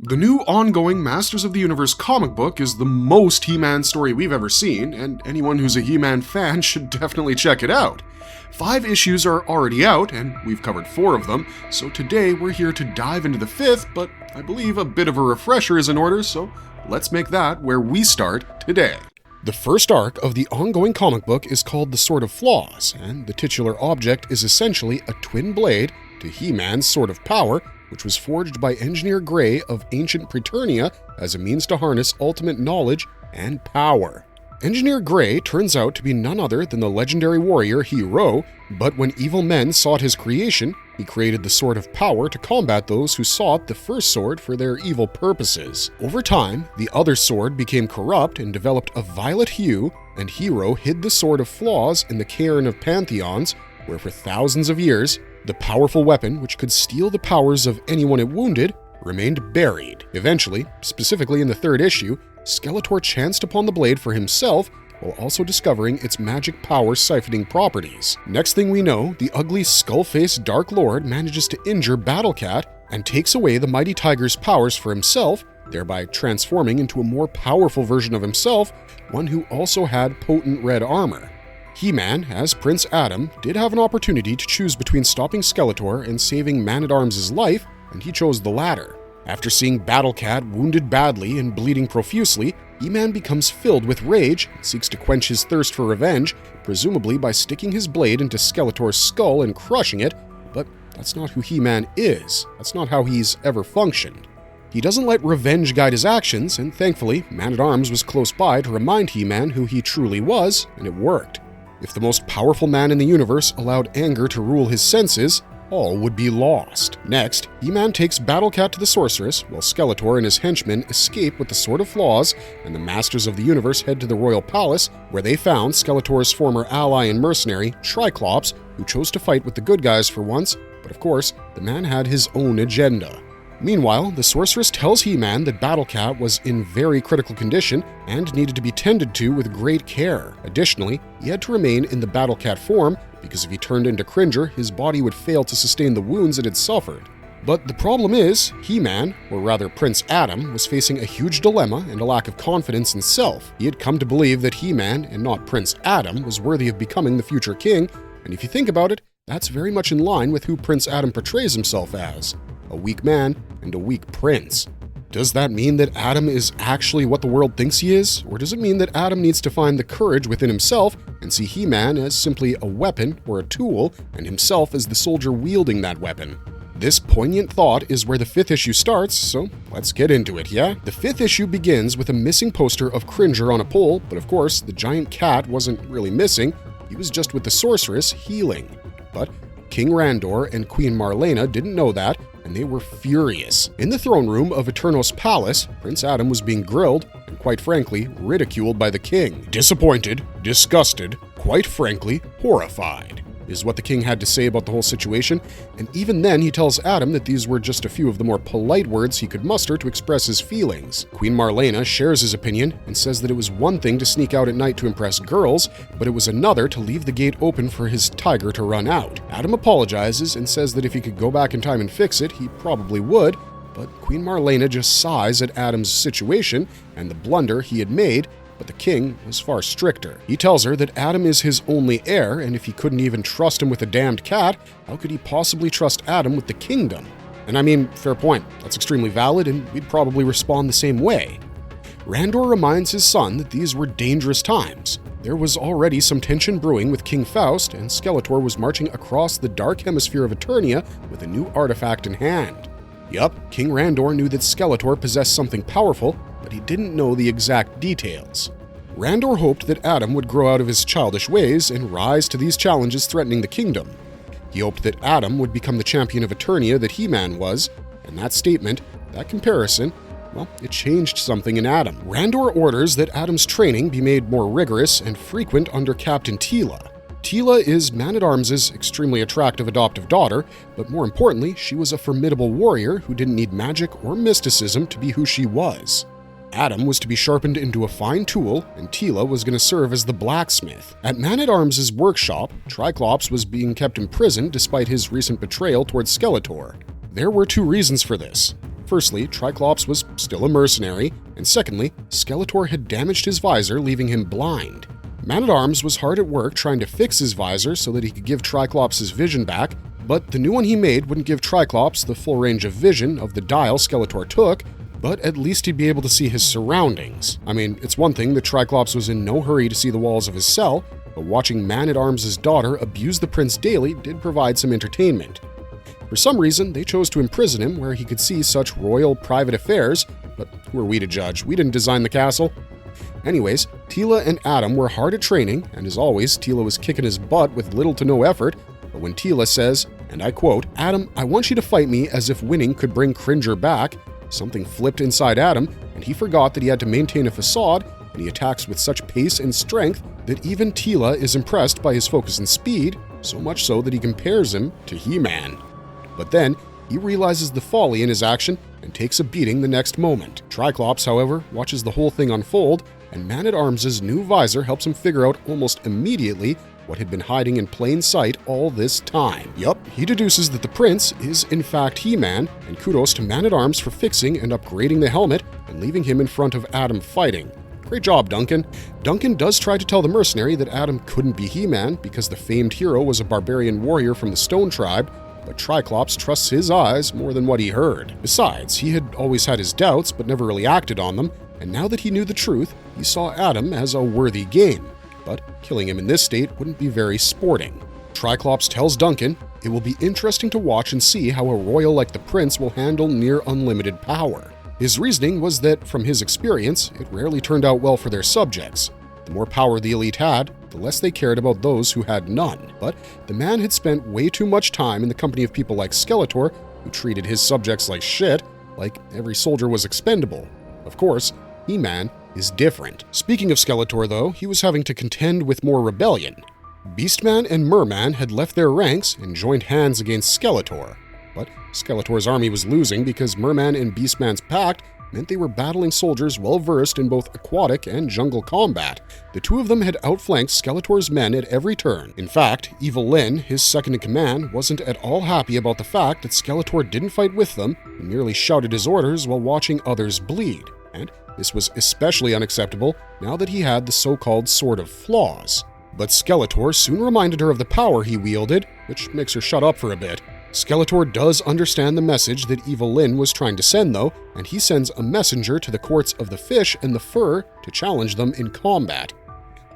The new ongoing Masters of the Universe comic book is the most He-Man story we've ever seen, and anyone who's a He-Man fan should definitely check it out. 5 issues are already out, and we've covered 4 of them, so today we're here to dive into the 5th, but I believe a bit of a refresher is in order, so let's make that where we start today. The first arc of the ongoing comic book is called The Sword of Flaws, and the titular object is essentially a twin blade to He-Man's Sword of Power, which was forged by Engineer Gray of ancient Preternia as a means to harness ultimate knowledge and power. Engineer Gray turns out to be none other than the legendary warrior Hero, but when evil men sought his creation, he created the Sword of Power to combat those who sought the first sword for their evil purposes. Over time, the other sword became corrupt and developed a violet hue, and Hero hid the Sword of Flaws in the cairn of Pantheons, where for thousands of years, the powerful weapon, which could steal the powers of anyone it wounded, remained buried. Eventually, specifically in the 3rd issue, Skeletor chanced upon the blade for himself while also discovering its magic power siphoning properties. Next thing we know, the ugly skull-faced Dark Lord manages to injure Battle Cat and takes away the Mighty Tiger's powers for himself, thereby transforming into a more powerful version of himself, one who also had potent red armor. He-Man, as Prince Adam, did have an opportunity to choose between stopping Skeletor and saving Man-at-Arms' life, and he chose the latter. After seeing Battle Cat wounded badly and bleeding profusely, He-Man becomes filled with rage and seeks to quench his thirst for revenge, presumably by sticking his blade into Skeletor's skull and crushing it, but that's not who He-Man is. That's not how he's ever functioned. He doesn't let revenge guide his actions, and thankfully, Man-at-Arms was close by to remind He-Man who he truly was, and it worked. If the most powerful man in the universe allowed anger to rule his senses, all would be lost. Next, He-Man takes Battle Cat to the Sorceress, while Skeletor and his henchmen escape with the Sword of Flaws, and the Masters of the Universe head to the Royal Palace, where they found Skeletor's former ally and mercenary, Triclops, who chose to fight with the good guys for once, but of course, the man had his own agenda. Meanwhile, the Sorceress tells He-Man that Battle Cat was in very critical condition and needed to be tended to with great care. Additionally, he had to remain in the Battle Cat form because if he turned into Cringer, his body would fail to sustain the wounds it had suffered. But the problem is, He-Man, or rather Prince Adam, was facing a huge dilemma and a lack of confidence in self. He had come to believe that He-Man, and not Prince Adam, was worthy of becoming the future king, and if you think about it, that's very much in line with who Prince Adam portrays himself as. A weak man and a weak prince. Does that mean that Adam is actually what the world thinks he is? Or does it mean that Adam needs to find the courage within himself and see He-Man as simply a weapon or a tool and himself as the soldier wielding that weapon? This poignant thought is where the 5th issue starts, so let's get into it, yeah? The 5th issue begins with a missing poster of Cringer on a pole, but of course, the giant cat wasn't really missing, he was just with the Sorceress healing. But King Randor and Queen Marlena didn't know that, and they were furious. In the throne room of Eternos Palace, Prince Adam was being grilled and, quite frankly, ridiculed by the king. Disappointed, disgusted, quite frankly, horrified, is what the king had to say about the whole situation, and even then he tells Adam that these were just a few of the more polite words he could muster to express his feelings. Queen Marlena shares his opinion and says that it was one thing to sneak out at night to impress girls, but it was another to leave the gate open for his tiger to run out. Adam apologizes and says that if he could go back in time and fix it, he probably would, but Queen Marlena just sighs at Adam's situation and the blunder he had made, but the king was far stricter. He tells her that Adam is his only heir, and if he couldn't even trust him with a damned cat, how could he possibly trust Adam with the kingdom? And I mean, fair point, that's extremely valid, and we'd probably respond the same way. Randor reminds his son that these were dangerous times. There was already some tension brewing with King Faust, and Skeletor was marching across the dark hemisphere of Eternia with a new artifact in hand. Yup, King Randor knew that Skeletor possessed something powerful, but he didn't know the exact details. Randor hoped that Adam would grow out of his childish ways and rise to these challenges threatening the kingdom. He hoped that Adam would become the champion of Eternia that He-Man was, and that statement, that comparison, well, it changed something in Adam. Randor orders that Adam's training be made more rigorous and frequent under Captain Teela. Teela is Man-at-Arms' extremely attractive adoptive daughter, but more importantly, she was a formidable warrior who didn't need magic or mysticism to be who she was. Adam was to be sharpened into a fine tool, and Teela was going to serve as the blacksmith. At Man-at-Arms' workshop, Triclops was being kept in prison despite his recent betrayal towards Skeletor. There were 2 reasons for this. Firstly, Triclops was still a mercenary, and secondly, Skeletor had damaged his visor, leaving him blind. Man-at-Arms was hard at work trying to fix his visor so that he could give Triclops his vision back, but the new one he made wouldn't give Triclops the full range of vision of the dial Skeletor took, but at least he'd be able to see his surroundings. I mean, it's one thing that Triclops was in no hurry to see the walls of his cell, but watching Man-at-Arms' daughter abuse the prince daily did provide some entertainment. For some reason, they chose to imprison him where he could see such royal private affairs, but who are we to judge? We didn't design the castle. Anyways, Teela and Adam were hard at training, and as always, Teela was kicking his butt with little to no effort, but when Teela says, and I quote, "Adam, I want you to fight me as if winning could bring Cringer back," something flipped inside Adam, and he forgot that he had to maintain a facade, and he attacks with such pace and strength that even Teela is impressed by his focus and speed, so much so that he compares him to He-Man. But then, he realizes the folly in his action and takes a beating the next moment. Triclops, however, watches the whole thing unfold, and Man-at-Arms' new visor helps him figure out almost immediately what had been hiding in plain sight all this time. Yup, he deduces that the prince is in fact He-Man, and kudos to Man-at-Arms for fixing and upgrading the helmet and leaving him in front of Adam fighting. Great job, Duncan. Duncan does try to tell the mercenary that Adam couldn't be He-Man because the famed hero was a barbarian warrior from the Stone Tribe, but Triclops trusts his eyes more than what he heard. Besides, he had always had his doubts but never really acted on them, and now that he knew the truth, he saw Adam as a worthy game. But killing him in this state wouldn't be very sporting. Triclops tells Duncan, "It will be interesting to watch and see how a royal like the prince will handle near unlimited power." His reasoning was that, from his experience, it rarely turned out well for their subjects. The more power the elite had, the less they cared about those who had none. But the man had spent way too much time in the company of people like Skeletor, who treated his subjects like shit, like every soldier was expendable. Of course, He-Man is different. Speaking of Skeletor, though, he was having to contend with more rebellion. Beastman and Merman had left their ranks and joined hands against Skeletor. But Skeletor's army was losing because Merman and Beastman's pact meant they were battling soldiers well-versed in both aquatic and jungle combat. The two of them had outflanked Skeletor's men at every turn. In fact, Evil Lyn, his second-in-command, wasn't at all happy about the fact that Skeletor didn't fight with them and merely shouted his orders while watching others bleed. And this was especially unacceptable now that he had the so-called Sword of Flaws. But Skeletor soon reminded her of the power he wielded, which makes her shut up for a bit. Skeletor does understand the message that Evil Lyn was trying to send, though, and he sends a messenger to the courts of the Fish and the Fur to challenge them in combat.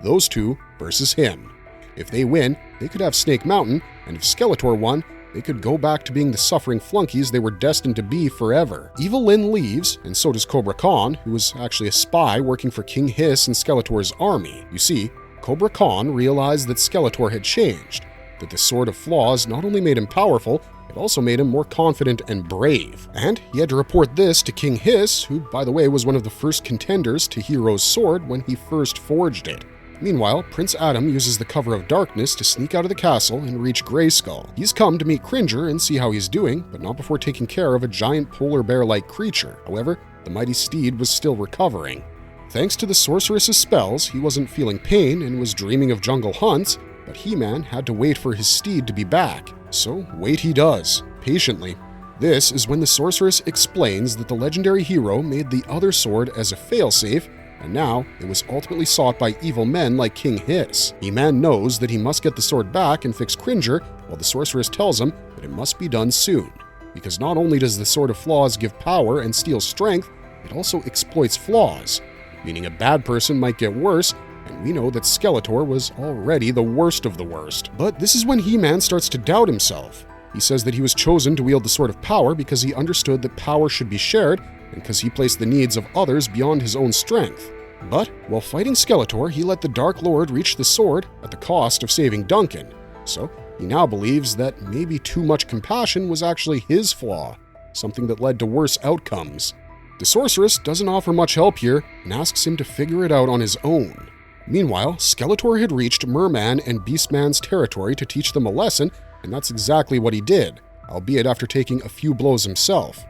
Those two versus him. If they win, they could have Snake Mountain, and if Skeletor won, they could go back to being the suffering flunkies they were destined to be forever. Evil Lyn leaves, and so does Cobra Khan, who was actually a spy working for King Hiss and Skeletor's army. You see, Cobra Khan realized that Skeletor had changed, that the Sword of Flaws not only made him powerful, it also made him more confident and brave. And he had to report this to King Hiss, who, by the way, was one of the first contenders to Hero's sword when he first forged it. Meanwhile, Prince Adam uses the cover of darkness to sneak out of the castle and reach Grayskull. He's come to meet Cringer and see how he's doing, but not before taking care of a giant polar bear-like creature. However, the mighty steed was still recovering. Thanks to the sorceress's spells, he wasn't feeling pain and was dreaming of jungle hunts, but He-Man had to wait for his steed to be back. So wait he does, patiently. This is when the sorceress explains that the legendary hero made the other sword as a failsafe, and now it was ultimately sought by evil men like King Hiss. He-Man knows that he must get the sword back and fix Cringer, while the sorceress tells him that it must be done soon. Because not only does the Sword of Flaws give power and steal strength, it also exploits flaws, meaning a bad person might get worse, and we know that Skeletor was already the worst of the worst. But this is when He-Man starts to doubt himself. He says that he was chosen to wield the Sword of Power because he understood that power should be shared, and because he placed the needs of others beyond his own strength. But while fighting Skeletor, he let the Dark Lord reach the sword at the cost of saving Duncan. So he now believes that maybe too much compassion was actually his flaw, something that led to worse outcomes. The sorceress doesn't offer much help here and asks him to figure it out on his own. Meanwhile, Skeletor had reached Merman and Beastman's territory to teach them a lesson, and that's exactly what he did, albeit after taking a few blows himself.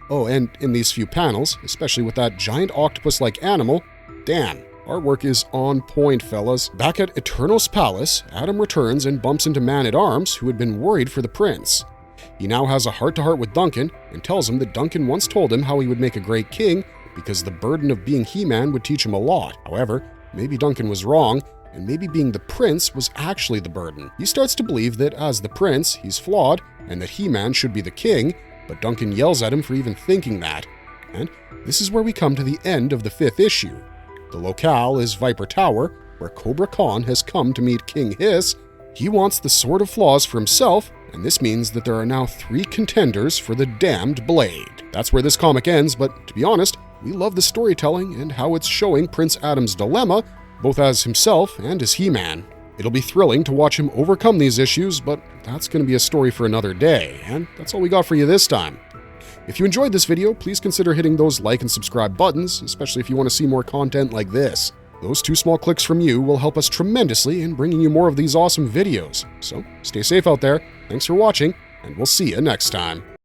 Oh, and in these few panels, especially with that giant octopus-like animal, damn, artwork is on point, fellas. Back at Eternos Palace, Adam returns and bumps into Man-at-Arms, who had been worried for the prince. He now has a heart-to-heart with Duncan and tells him that Duncan once told him how he would make a great king because the burden of being He-Man would teach him a lot. However, maybe Duncan was wrong, and maybe being the prince was actually the burden. He starts to believe that as the prince, he's flawed, and that He-Man should be the king, but Duncan yells at him for even thinking that. And this is where we come to the end of the 5th issue. The locale is Viper Tower, where Cobra Khan has come to meet King Hiss. He wants the Sword of Flaws for himself, and this means that there are now 3 contenders for the damned blade. That's where this comic ends, but to be honest, we love the storytelling and how it's showing Prince Adam's dilemma, both as himself and as He-Man. It'll be thrilling to watch him overcome these issues, but that's going to be a story for another day, and that's all we got for you this time. If you enjoyed this video, please consider hitting those like and subscribe buttons, especially if you want to see more content like this. Those 2 small clicks from you will help us tremendously in bringing you more of these awesome videos. So stay safe out there, thanks for watching, and we'll see you next time.